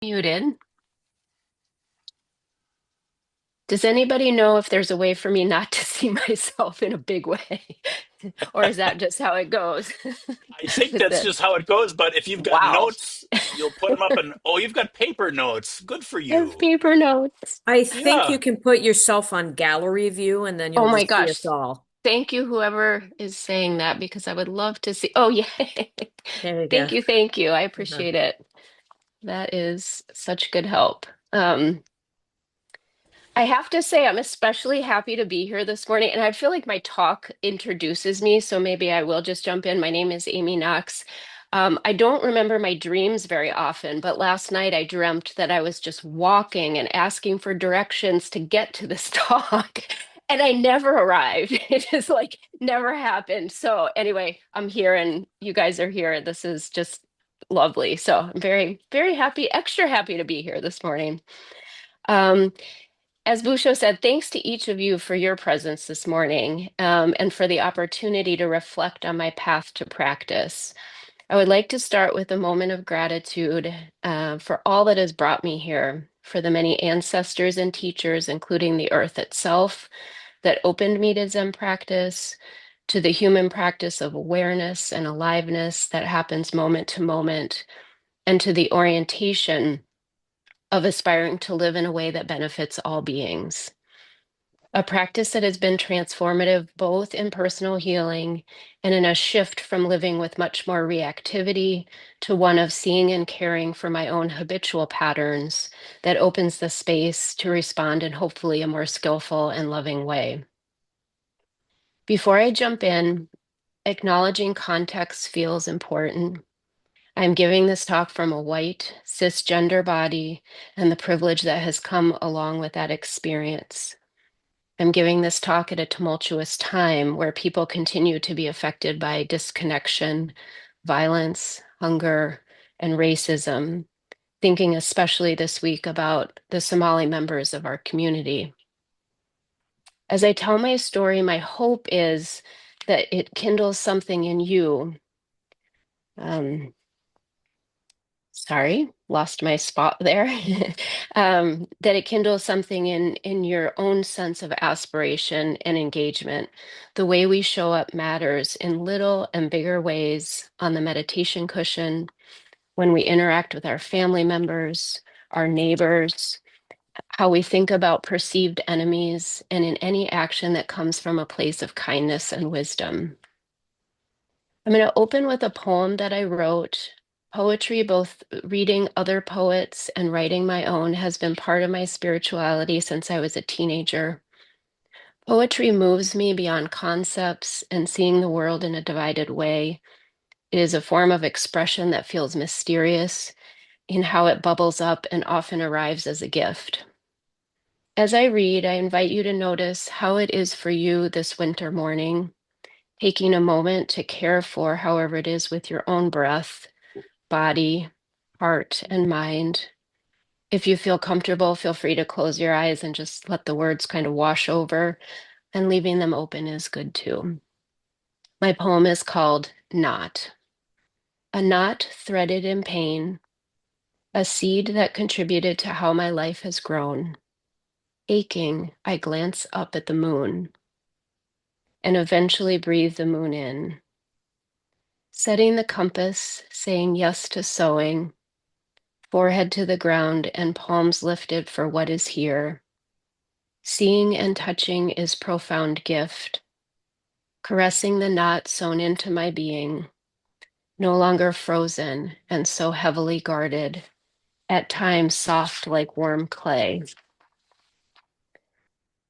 Muted. Does anybody know if there's a way for me not to see myself in a big way? Or is that just how it goes I think with that's this? just how it goes. But if you've got Wow. notes, you'll put them up and oh, you've got paper notes. Good for I have you. paper notes. I think you Yeah. can put yourself on gallery view and then Oh you'll my just see gosh. us all. Thank you, whoever is saying that, because I would love to see. Oh, yeah. There you go. Thank you. Thank you. I Uh-huh. appreciate it. That is such good help. Um, I have to say, I'm especially happy to be here this morning, and I feel like my talk introduces me, so maybe I will just jump in. My name is Amy Knox. I don't remember my dreams very often, but last night I dreamt that I was just walking and asking for directions to get to this talk, and I never arrived. It just like never happened. So anyway, I'm here, and you guys are here. This is just lovely. So I'm very, very happy, extra happy to be here this morning. Um, as Busho said, thanks to each of you for your presence this morning, and for the opportunity to reflect on my path to practice. I would like to start with a moment of gratitude for all that has brought me here, for the many ancestors and teachers, including the earth itself, that opened me to Zen practice, to the human practice of awareness and aliveness that happens moment to moment, and to the orientation of aspiring to live in a way that benefits all beings. A practice that has been transformative both in personal healing and in a shift from living with much more reactivity to one of seeing and caring for my own habitual patterns that opens the space to respond in hopefully a more skillful and loving way. Before I jump in, acknowledging context feels important. I'm giving this talk from a white, cisgender body and the privilege that has come along with that experience. I'm giving this talk at a tumultuous time where people continue to be affected by disconnection, violence, hunger, and racism, thinking especially this week about the Somali members of our community. As I tell my story, my hope is that it kindles something in you. Um, Sorry, lost my spot there. That it kindles something in your own sense of aspiration and engagement. The way we show up matters in little and bigger ways on the meditation cushion, when we interact with our family members, our neighbors, how we think about perceived enemies, and in any action that comes from a place of kindness and wisdom. I'm going to open with a poem that I wrote. Poetry, both reading other poets and writing my own, has been part of my spirituality since I was a teenager. Poetry moves me beyond concepts and seeing the world in a divided way. It is a form of expression that feels mysterious in how it bubbles up and often arrives as a gift. As I read, I invite you to notice how it is for you this winter morning, taking a moment to care for however it is with your own breath, body, heart, and mind. If you feel comfortable, feel free to close your eyes and just let the words kind of wash over, and leaving them open is good too. My poem is called Knot. A knot threaded in pain, a seed that contributed to how my life has grown. Aching, I glance up at the moon and eventually breathe the moon in. Setting the compass, saying yes to sowing, forehead to the ground and palms lifted for what is here. Seeing and touching is profound gift, caressing the knot sewn into my being, no longer frozen and so heavily guarded, at times soft like warm clay.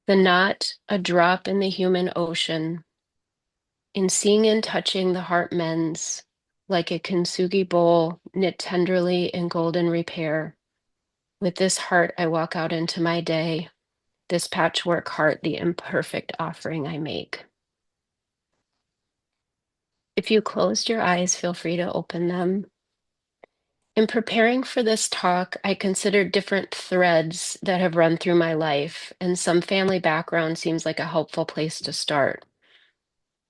The knot, a drop in the human ocean, in seeing and touching the heart mends, like a kintsugi bowl knit tenderly in golden repair. With this heart, I walk out into my day, this patchwork heart, the imperfect offering I make. If you closed your eyes, feel free to open them. In preparing for this talk, I considered different threads that have run through my life, and some family background seems like a helpful place to start.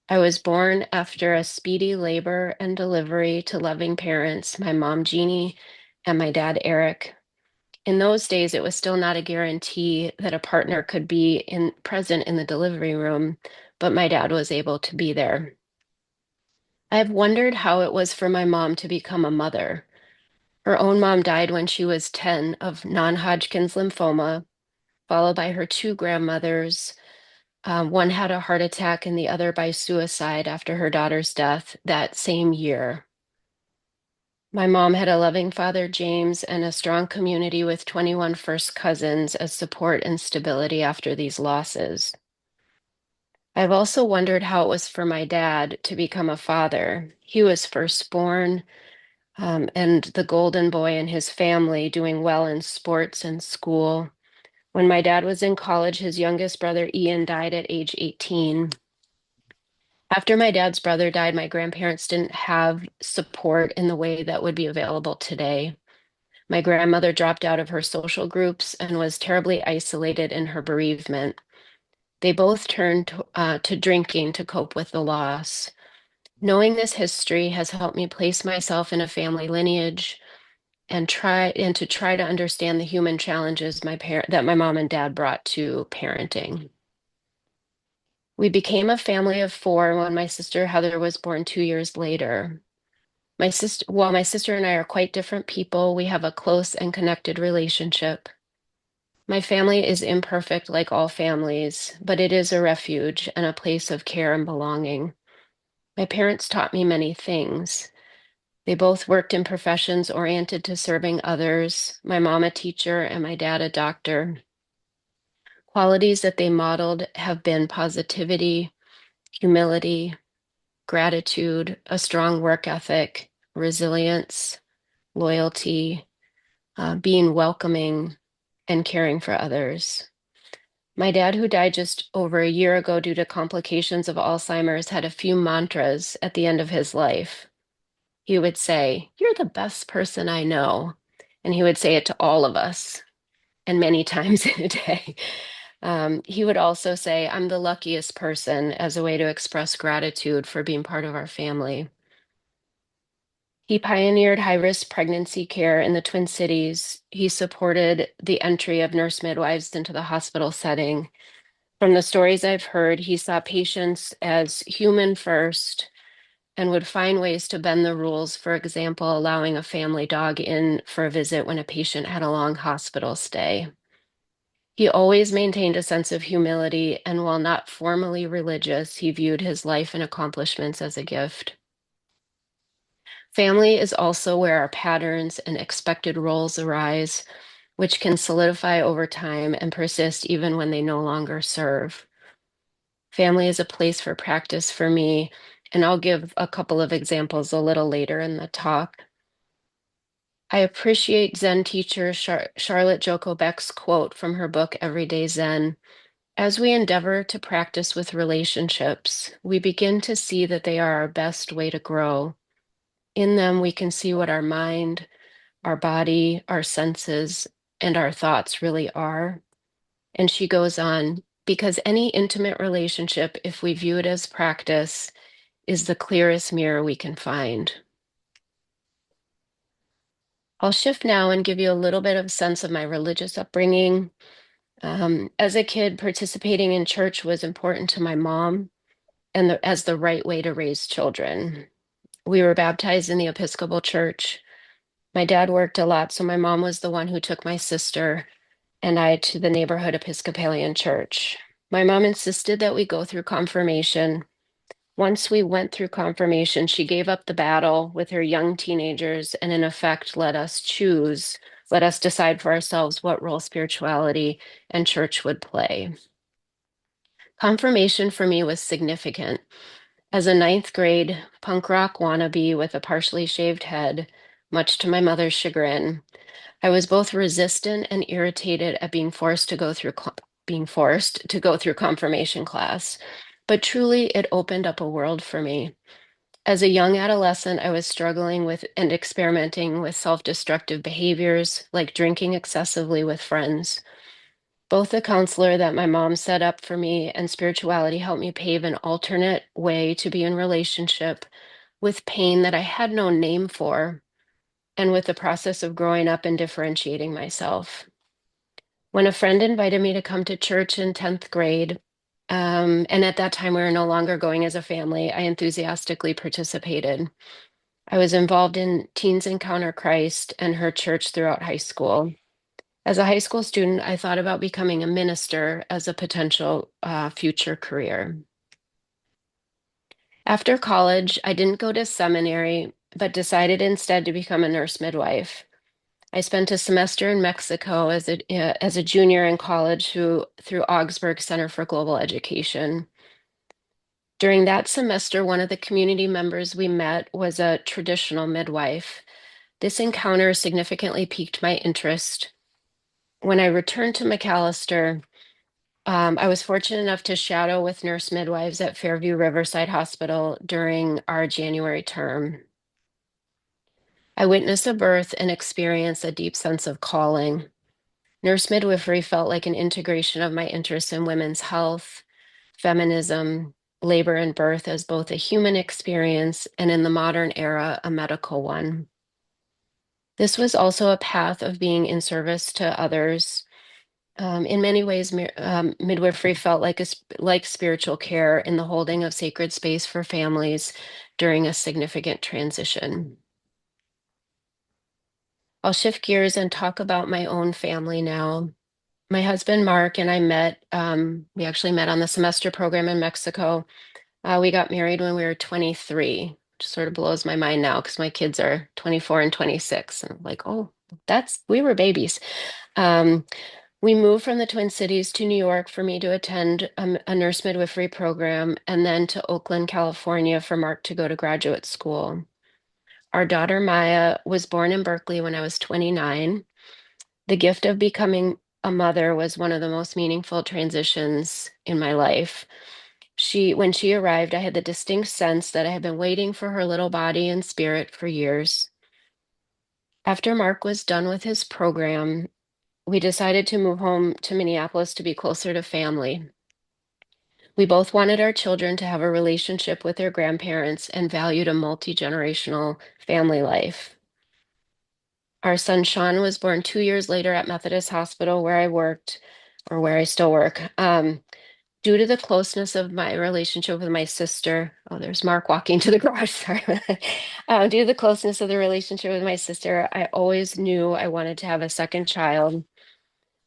I was born after a speedy labor and delivery to loving parents, my mom, Jeannie, and my dad, Eric. In those days, it was still not a guarantee that a partner could be present in the delivery room, but my dad was able to be there. I've wondered how it was for my mom to become a mother. Her own mom died when she was 10 of non-Hodgkin's lymphoma, followed by her two grandmothers. One had a heart attack and the other by suicide after her daughter's death that same year. My mom had a loving father, James, and a strong community with 21 first cousins as support and stability after these losses. I've also wondered how it was for my dad to become a father. He was firstborn, and the golden boy in his family, doing well in sports and school. When my dad was in college, his youngest brother, Ian, died at age 18. After my dad's brother died, my grandparents didn't have support in the way that would be available today. My grandmother dropped out of her social groups and was terribly isolated in her bereavement. They both turned to drinking to cope with the loss. Knowing this history has helped me place myself in a family lineage and to try to understand the human challenges that my mom and dad brought to parenting. We became a family of four when my sister Heather was born 2 years later. While my sister and I are quite different people, we have a close and connected relationship. My family is imperfect like all families, but it is a refuge and a place of care and belonging. My parents taught me many things. They both worked in professions oriented to serving others, my mom a teacher and my dad a doctor. Qualities that they modeled have been positivity, humility, gratitude, a strong work ethic, resilience, loyalty, being welcoming, and caring for others. My dad, who died just over a year ago due to complications of Alzheimer's, had a few mantras at the end of his life. He would say, "You're the best person I know." And he would say it to all of us, and many times in a day. He would also say, "I'm the luckiest person," as a way to express gratitude for being part of our family. He pioneered high-risk pregnancy care in the Twin Cities. He supported the entry of nurse midwives into the hospital setting. From the stories I've heard, he saw patients as human first and would find ways to bend the rules, for example, allowing a family dog in for a visit when a patient had a long hospital stay. He always maintained a sense of humility, and while not formally religious, he viewed his life and accomplishments as a gift. Family is also where our patterns and expected roles arise, which can solidify over time and persist even when they no longer serve. Family is a place for practice for me, and I'll give a couple of examples a little later in the talk. I appreciate Zen teacher Charlotte Joko Beck's quote from her book, Everyday Zen. As we endeavor to practice with relationships, we begin to see that they are our best way to grow. In them, we can see what our mind, our body, our senses, and our thoughts really are. And she goes on, because any intimate relationship, if we view it as practice, is the clearest mirror we can find. I'll shift now and give you a little bit of sense of my religious upbringing. As a kid, participating in church was important to my mom and as the right way to raise children. We were baptized in the Episcopal Church. My dad worked a lot, so my mom was the one who took my sister and I to the neighborhood Episcopalian church. My mom insisted that we go through confirmation. Once we went through confirmation, she gave up the battle with her young teenagers and, in effect, let us decide for ourselves what role spirituality and church would play. Confirmation for me was significant. As a ninth grade punk rock wannabe with a partially shaved head, much to my mother's chagrin, I was both resistant and irritated at being forced to go through confirmation class. But truly, it opened up a world for me. As a young adolescent, I was struggling with and experimenting with self-destructive behaviors like drinking excessively with friends. Both the counselor that my mom set up for me and spirituality helped me pave an alternate way to be in relationship with pain that I had no name for. and with the process of growing up and differentiating myself. When a friend invited me to come to church in 10th grade, and at that time we were no longer going as a family, I enthusiastically participated. I was involved in Teens Encounter Christ and her church throughout high school. As a high school student, I thought about becoming a minister as a potential future career. After college, I didn't go to seminary, but decided instead to become a nurse midwife. I spent a semester in Mexico as a junior in college through Augsburg Center for Global Education. During that semester, one of the community members we met was a traditional midwife. This encounter significantly piqued my interest. When I returned to McAllister, I was fortunate enough to shadow with nurse midwives at Fairview Riverside Hospital during our January term. I witnessed a birth and experienced a deep sense of calling. Nurse midwifery felt like an integration of my interest in women's health, feminism, labor and birth as both a human experience and in the modern era, a medical one. This was also a path of being in service to others. In many ways, midwifery felt like spiritual care in the holding of sacred space for families during a significant transition. I'll shift gears and talk about my own family now. My husband, Mark, and I met, we actually met on the semester program in Mexico. We got married when we were 23, which sort of blows my mind now because my kids are 24 and 26. And I'm like, oh, we were babies. Um, we moved from the Twin Cities to New York for me to attend a nurse midwifery program and then to Oakland, California for Mark to go to graduate school. Our daughter Maya was born in Berkeley when I was 29. The gift of becoming a mother was one of the most meaningful transitions in my life. When she arrived, I had the distinct sense that I had been waiting for her little body and spirit for years. After Mark was done with his program, we decided to move home to Minneapolis to be closer to family. We both wanted our children to have a relationship with their grandparents and valued a multi-generational family life. Our son Sean was born 2 years later at Methodist Hospital, where I worked, or where I still work. Due to the closeness of my relationship with my sister, oh, there's Mark walking to the garage, sorry. Due to the closeness of the relationship with my sister, I always knew I wanted to have a second child.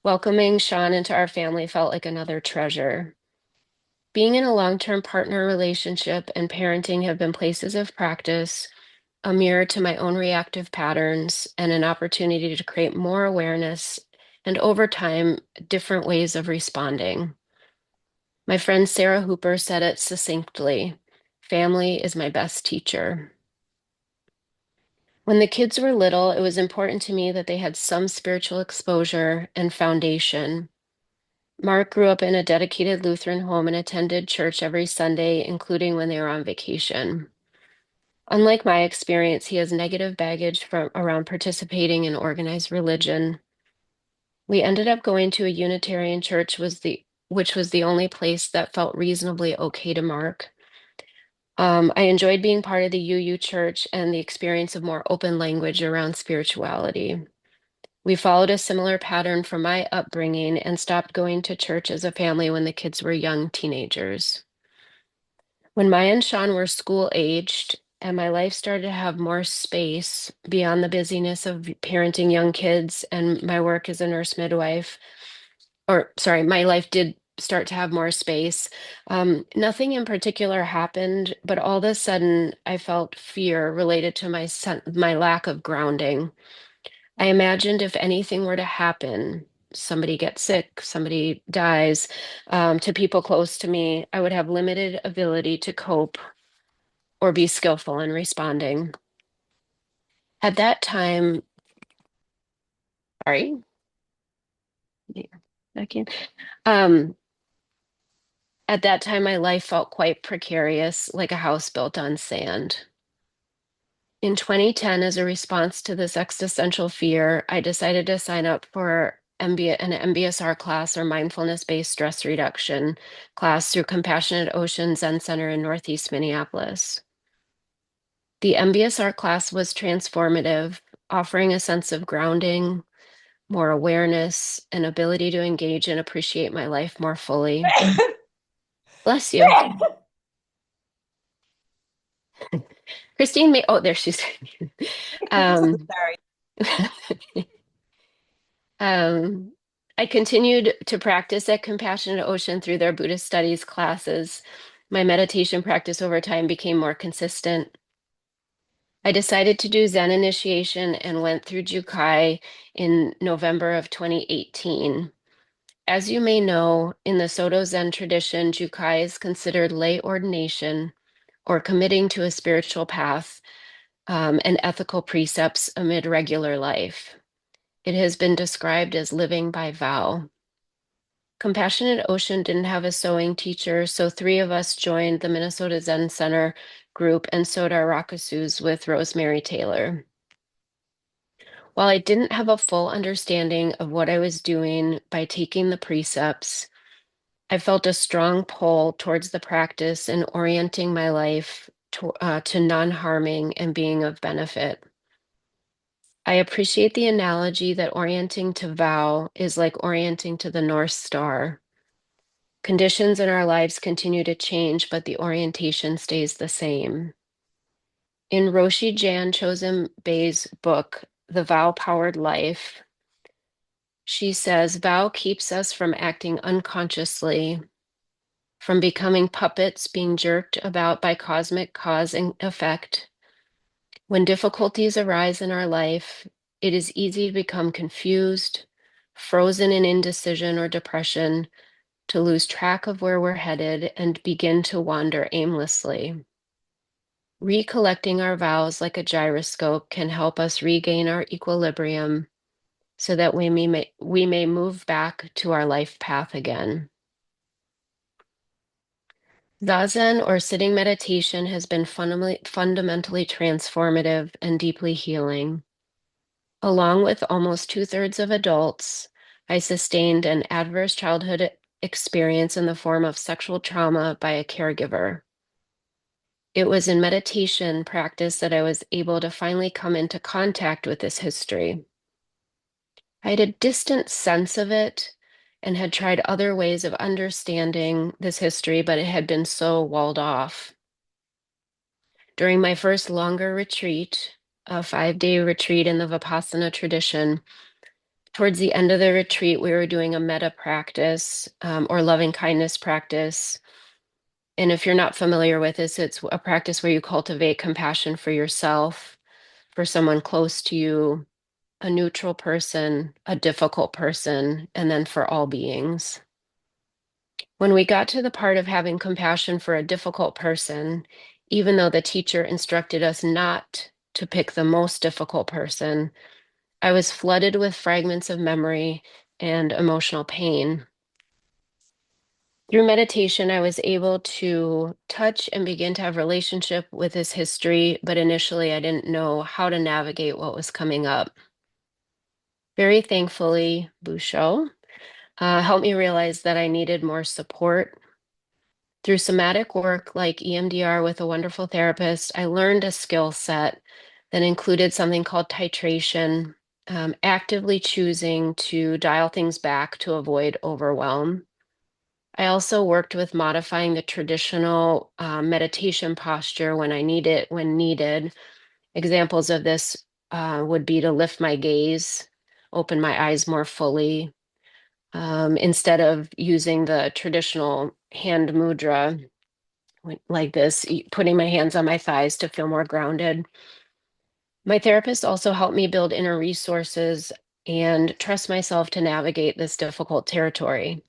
Welcoming Sean into our family felt like another treasure. Being in a long-term partner relationship and parenting have been places of practice, a mirror to my own reactive patterns, and an opportunity to create more awareness and over time, different ways of responding. My friend Sarah Hooper said it succinctly, family is my best teacher. When the kids were little, it was important to me that they had some spiritual exposure and foundation. Mark grew up in a dedicated Lutheran home and attended church every Sunday, including when they were on vacation. Unlike my experience, he has negative baggage from around participating in organized religion. We ended up going to a Unitarian church which was the only place that felt reasonably okay to Mark. I enjoyed being part of the UU church and the experience of more open language around spirituality. We followed a similar pattern from my upbringing and stopped going to church as a family when the kids were young teenagers. When Maya and Sean were school aged and my life started to have more space beyond the busyness of parenting young kids and my work as a nurse midwife, or sorry, my life did start to have more space. Nothing in particular happened, but all of a sudden I felt fear related to my lack of grounding. I imagined if anything were to happen, somebody gets sick, somebody dies, to people close to me, I would have limited ability to cope or be skillful in responding. At that time, sorry, yeah, I can. Um, at that time, my life felt quite precarious, like a house built on sand. In 2010, as a response to this existential fear, I decided to sign up for an MBSR class or mindfulness-based stress reduction class through Compassionate Ocean Zen Center in Northeast Minneapolis. The MBSR class was transformative. offering a sense of grounding, more awareness, and ability to engage and appreciate my life more fully. Bless you. Christine may, oh, there she's. um, Sorry. um, I continued to practice at Compassionate Ocean through their Buddhist studies classes. My meditation practice over time became more consistent. I decided to do Zen initiation and went through Jukai in November of 2018. As you may know, in the Soto Zen tradition, Jukai is considered lay ordination or committing to a spiritual path and ethical precepts amid regular life. It has been described as living by vow. Compassionate Ocean didn't have a sewing teacher, so three of us joined the Minnesota Zen Center group and sewed our rakusus with Rosemary Taylor. While I didn't have a full understanding of what I was doing by taking the precepts, I felt a strong pull towards the practice and orienting my life to non-harming and being of benefit. I appreciate the analogy that orienting to vow is like orienting to the North Star. Conditions in our lives continue to change, but the orientation stays the same. In Roshi Jan Chozen Bei's book, The Vow-Powered Life, she says, vow keeps us from acting unconsciously, from becoming puppets being jerked about by cosmic cause and effect. When difficulties arise in our life, it is easy to become confused, frozen in indecision or depression, to lose track of where we're headed and begin to wander aimlessly. Recollecting our vows like a gyroscope can help us regain our equilibrium so that we may move back to our life path again. Zazen or sitting meditation has been fundamentally transformative and deeply healing. Along with almost two-thirds of adults, I sustained an adverse childhood experience in the form of sexual trauma by a caregiver. It was in meditation practice that I was able to finally come into contact with this history. I had a distant sense of it and had tried other ways of understanding this history, but it had been so walled off. During my first longer retreat, a 5-day retreat in the Vipassana tradition, towards the end of the retreat, we were doing a metta practice or loving kindness practice. And if you're not familiar with this, it's a practice where you cultivate compassion for yourself, for someone close to you, a neutral person, a difficult person, and then for all beings. When we got to the part of having compassion for a difficult person, even though the teacher instructed us not to pick the most difficult person, I was flooded with fragments of memory and emotional pain. Through meditation, I was able to touch and begin to have relationship with his history, but initially I didn't know how to navigate what was coming up. Very thankfully, Busho helped me realize that I needed more support. Through somatic work like EMDR with a wonderful therapist, I learned a skill set that included something called titration, actively choosing to dial things back to avoid overwhelm. I also worked with modifying the traditional meditation posture when needed. Examples of this would be to lift my gaze, open my eyes more fully, instead of using the traditional hand mudra like this, putting my hands on my thighs to feel more grounded. My therapist also helped me build inner resources and trust myself to navigate this difficult territory.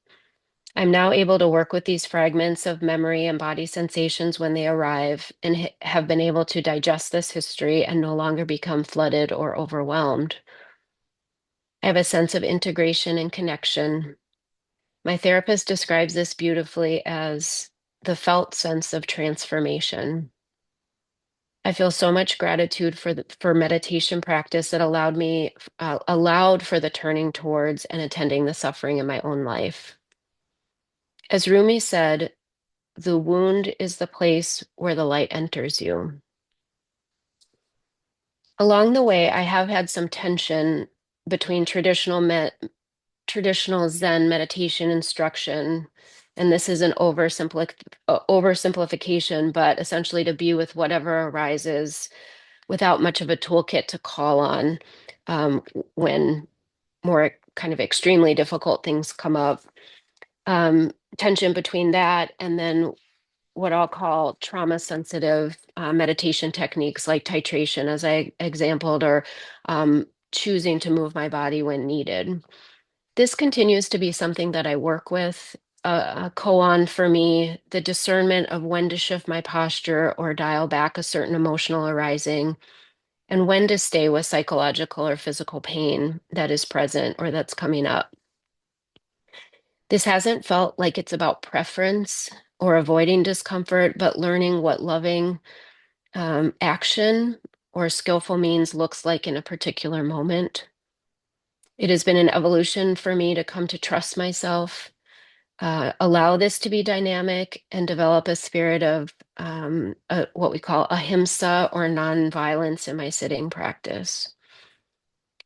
I'm now able to work with these fragments of memory and body sensations when they arrive and have been able to digest this history and no longer become flooded or overwhelmed. I have a sense of integration and connection. My therapist describes this beautifully as the felt sense of transformation. I feel so much gratitude for meditation practice that allowed for the turning towards and attending the suffering in my own life. As Rumi said, the wound is the place where the light enters you. Along the way, I have had some tension between traditional Zen meditation instruction, and this is an oversimplification, but essentially to be with whatever arises without much of a toolkit to call on when more kind of extremely difficult things come up. Tension between that and then what I'll call trauma sensitive meditation techniques like titration, as I exampled, or choosing to move my body when needed. This continues to be something that I work with. A koan for me, the discernment of when to shift my posture or dial back a certain emotional arising, and when to stay with psychological or physical pain that is present or that's coming up. This hasn't felt like it's about preference or avoiding discomfort, but learning what loving action or skillful means looks like in a particular moment. It has been an evolution for me to come to trust myself, allow this to be dynamic, and develop a spirit of what we call ahimsa or nonviolence in my sitting practice.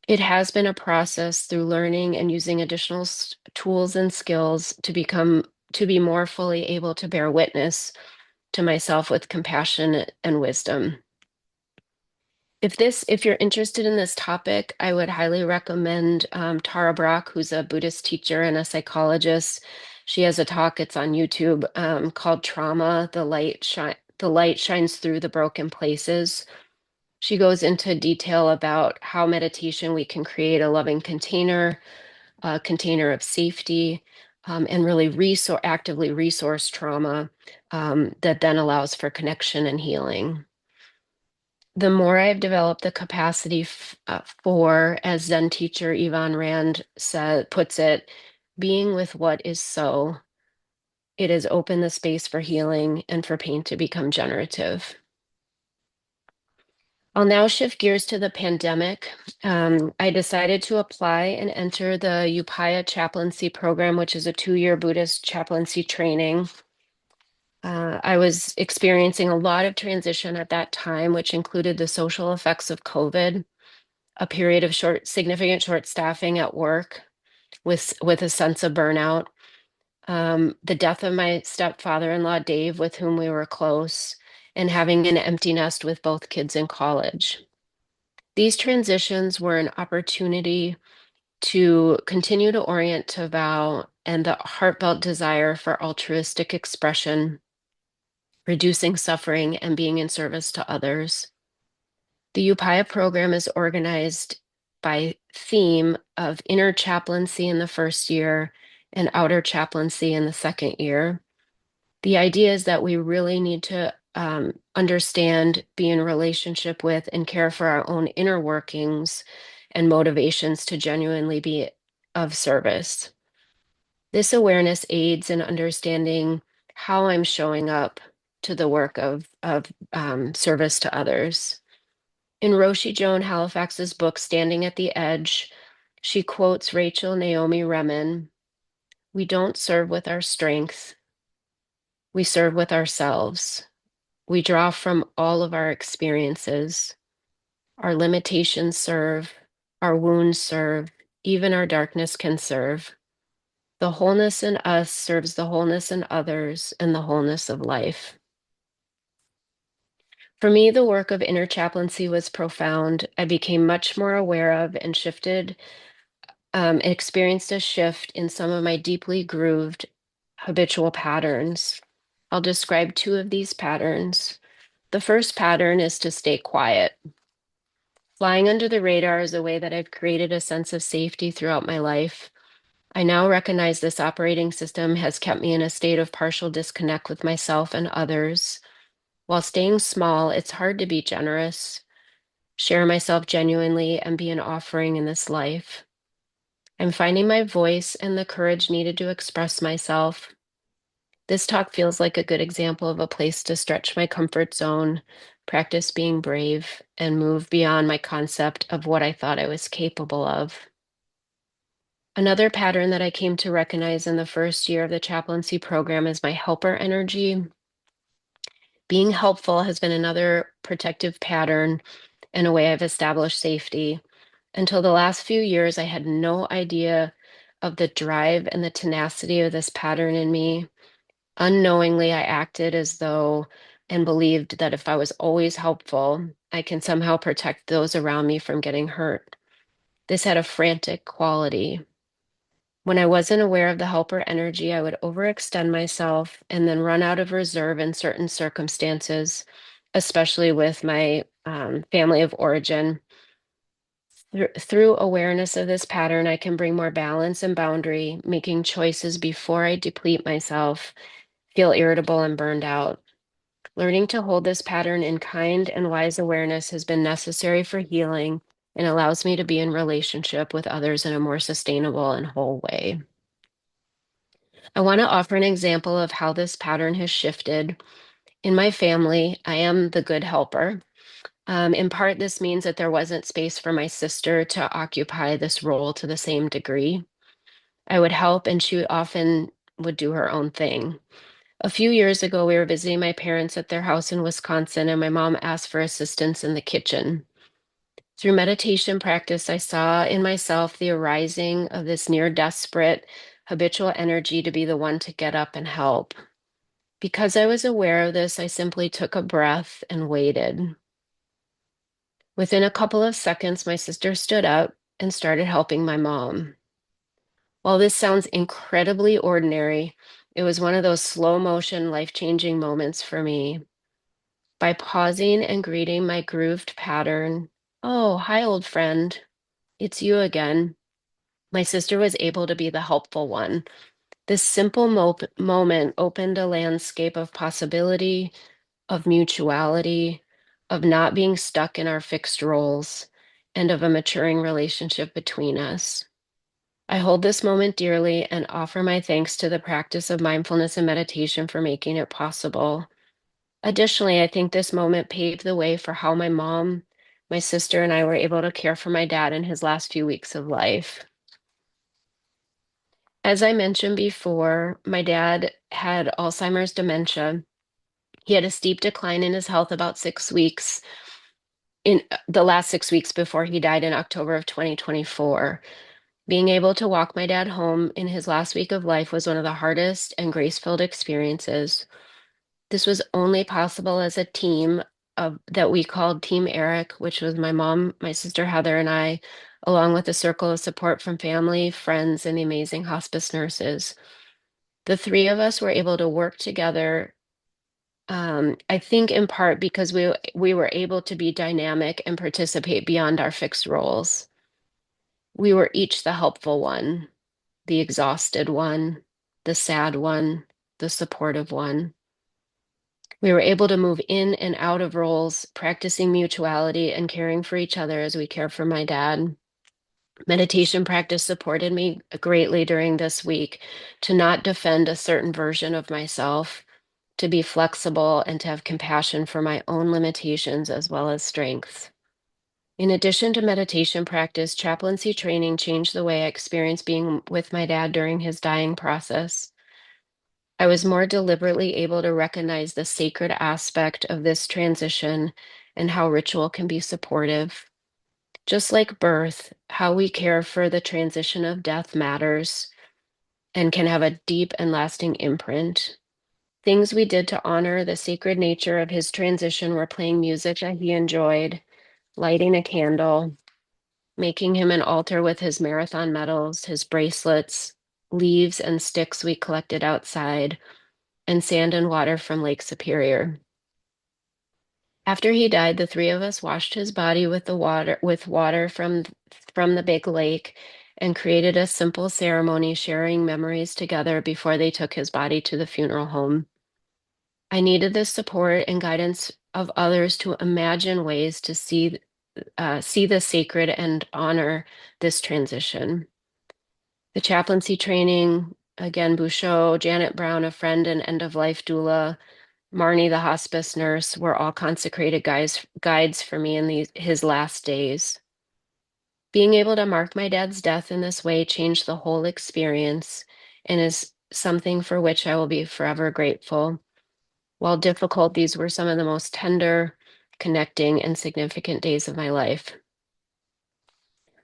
It has been a process through learning and using additional tools and skills to be more fully able to bear witness to myself with compassion and wisdom. If you're interested in this topic, I would highly recommend Tara Brach, who's a Buddhist teacher and a psychologist. She has a talk, it's on YouTube, called Trauma, the light shines through the broken places. She goes into detail about how meditation we can create a loving container, a container of safety, and really actively resource trauma that then allows for connection and healing. The more I've developed the capacity for, as Zen teacher Yvonne Rand puts it, being with what is so, it has opened the space for healing and for pain to become generative. I'll now shift gears to the pandemic. I decided to apply and enter the Upaya chaplaincy program, which is a 2-year Buddhist chaplaincy training. I was experiencing a lot of transition at that time, which included the social effects of COVID, a period of significant short staffing at work with a sense of burnout, the death of my stepfather-in-law, Dave, with whom we were close, and having an empty nest with both kids in college. These transitions were an opportunity to continue to orient to vow and the heartfelt desire for altruistic expression, reducing suffering, and being in service to others. The Upaya program is organized by theme of inner chaplaincy in the first year and outer chaplaincy in the second year. The idea is that we really need to understand, be in relationship with, and care for our own inner workings and motivations to genuinely be of service. This awareness aids in understanding how I'm showing up to the work of service to others. In Roshi Joan Halifax's book, Standing at the Edge, she quotes Rachel Naomi Remen, "We don't serve with our strength, we serve with ourselves. We draw from all of our experiences. Our limitations serve, our wounds serve, even our darkness can serve. The wholeness in us serves the wholeness in others and the wholeness of life." For me, the work of inner chaplaincy was profound. I became much more aware of and experienced a shift in some of my deeply grooved habitual patterns. I'll describe 2 of these patterns. The first pattern is to stay quiet. Flying under the radar is a way that I've created a sense of safety throughout my life. I now recognize this operating system has kept me in a state of partial disconnect with myself and others. While staying small, it's hard to be generous, share myself genuinely, and be an offering in this life. I'm finding my voice and the courage needed to express myself. This talk feels like a good example of a place to stretch my comfort zone, practice being brave, and move beyond my concept of what I thought I was capable of. Another pattern that I came to recognize in the first year of the chaplaincy program is my helper energy. Being helpful has been another protective pattern and a way I've established safety. Until the last few years, I had no idea of the drive and the tenacity of this pattern in me. Unknowingly, I acted as though and believed that if I was always helpful, I can somehow protect those around me from getting hurt. This had a frantic quality. When I wasn't aware of the helper energy, I would overextend myself and then run out of reserve in certain circumstances, especially with my family of origin. Through awareness of this pattern, I can bring more balance and boundary, making choices before I deplete myself, feel irritable, and burned out. Learning to hold this pattern in kind and wise awareness has been necessary for healing and allows me to be in relationship with others in a more sustainable and whole way. I want to offer an example of how this pattern has shifted. In my family, I am the good helper. In part, this means that there wasn't space for my sister to occupy this role to the same degree. I would help, and she often would do her own thing. A few years ago, we were visiting my parents at their house in Wisconsin, and my mom asked for assistance in the kitchen. Through meditation practice, I saw in myself the arising of this near desperate, habitual energy to be the one to get up and help. Because I was aware of this, I simply took a breath and waited. Within a couple of seconds, my sister stood up and started helping my mom. While this sounds incredibly ordinary, it was one of those slow motion, life-changing moments for me. By pausing and greeting my grooved pattern, "Oh, hi, old friend. It's you again." My sister was able to be the helpful one. This simple moment opened a landscape of possibility, of mutuality, of not being stuck in our fixed roles, and of a maturing relationship between us. I hold this moment dearly and offer my thanks to the practice of mindfulness and meditation for making it possible. Additionally, I think this moment paved the way for how my mom, my sister, and I were able to care for my dad in his last few weeks of life. As I mentioned before, my dad had Alzheimer's dementia. He had a steep decline in his health about 6 weeks, in the last 6 weeks before he died in October of 2024. Being able to walk my dad home in his last week of life was one of the hardest and grace-filled experiences. This was only possible as a team that we called Team Eric, which was my mom, my sister Heather, and I, along with a circle of support from family, friends, and the amazing hospice nurses. The three of us were able to work together, I think in part because we were able to be dynamic and participate beyond our fixed roles. We were each the helpful one, the exhausted one, the sad one, the supportive one. We were able to move in and out of roles, practicing mutuality and caring for each other as we care for my dad. Meditation practice supported me greatly during this week to not defend a certain version of myself, to be flexible and to have compassion for my own limitations as well as strengths. In addition to meditation practice, chaplaincy training changed the way I experienced being with my dad during his dying process. I was more deliberately able to recognize the sacred aspect of this transition and how ritual can be supportive. Just like birth, how we care for the transition of death matters and can have a deep and lasting imprint. Things we did to honor the sacred nature of his transition were playing music that he enjoyed, lighting a candle, making him an altar with his marathon medals, his bracelets, leaves and sticks we collected outside, and sand and water from Lake Superior. After he died, the three of us washed his body with water from the big lake and created a simple ceremony sharing memories together before they took his body to the funeral home. I needed the support and guidance of others to imagine ways to see the sacred and honor this transition. The chaplaincy training, again, Bouchot, Janet Brown, a friend and end-of-life doula, Marnie, the hospice nurse, were all consecrated guides for me in his last days. Being able to mark my dad's death in this way changed the whole experience and is something for which I will be forever grateful. While difficult, these were some of the most tender connecting, and significant days of my life.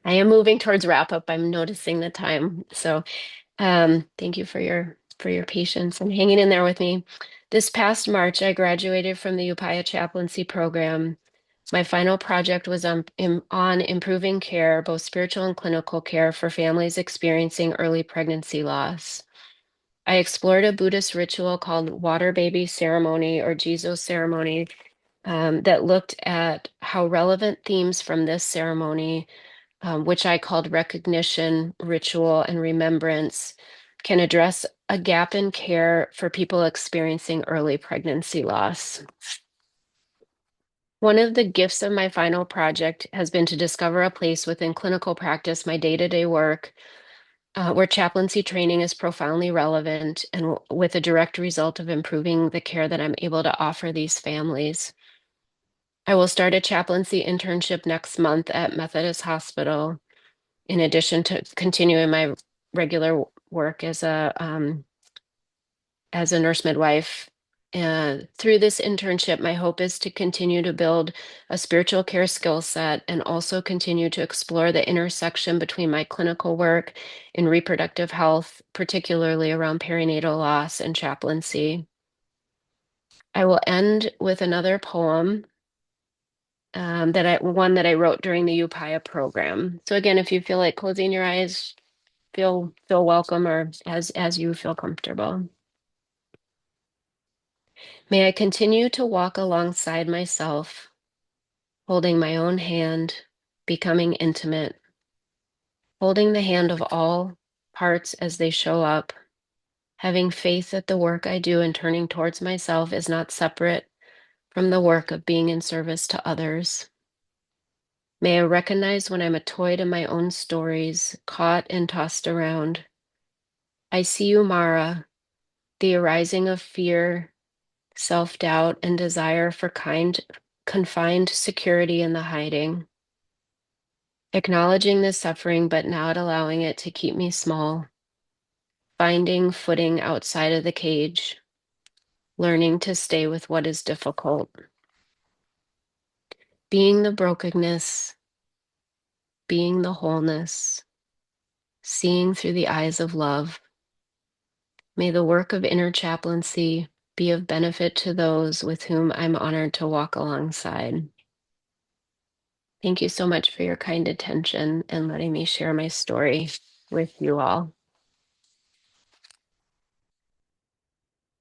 I am moving towards wrap up. I'm noticing the time. So thank you for your patience and hanging in there with me. This past March, I graduated from the Upaya chaplaincy program. My final project was on improving care, both spiritual and clinical care, for families experiencing early pregnancy loss. I explored a Buddhist ritual called water baby ceremony or Jizo ceremony that looked at how relevant themes from this ceremony, which I called recognition, ritual, and remembrance, can address a gap in care for people experiencing early pregnancy loss. One of the gifts of my final project has been to discover a place within clinical practice, my day-to-day work, where chaplaincy training is profoundly relevant and with a direct result of improving the care that I'm able to offer these families. I will start a chaplaincy internship next month at Methodist Hospital, in addition to continuing my regular work as a nurse midwife. And through this internship, my hope is to continue to build a spiritual care skill set and also continue to explore the intersection between my clinical work in reproductive health, particularly around perinatal loss and chaplaincy. I will end with another poem one that I wrote during the Upaya program. So again, if you feel like closing your eyes, feel welcome or as you feel comfortable. May I continue to walk alongside myself, holding my own hand, becoming intimate, holding the hand of all parts as they show up, having faith that the work I do in turning towards myself is not separate from the work of being in service to others. May I recognize when I'm a toy to my own stories, caught and tossed around. I see you, Mara, the arising of fear, self-doubt, and desire for confined security in the hiding. Acknowledging the suffering, but not allowing it to keep me small. Finding footing outside of the cage. Learning to stay with what is difficult. Being the brokenness, being the wholeness, seeing through the eyes of love. May the work of inner chaplaincy be of benefit to those with whom I'm honored to walk alongside. Thank you so much for your kind attention and letting me share my story with you all.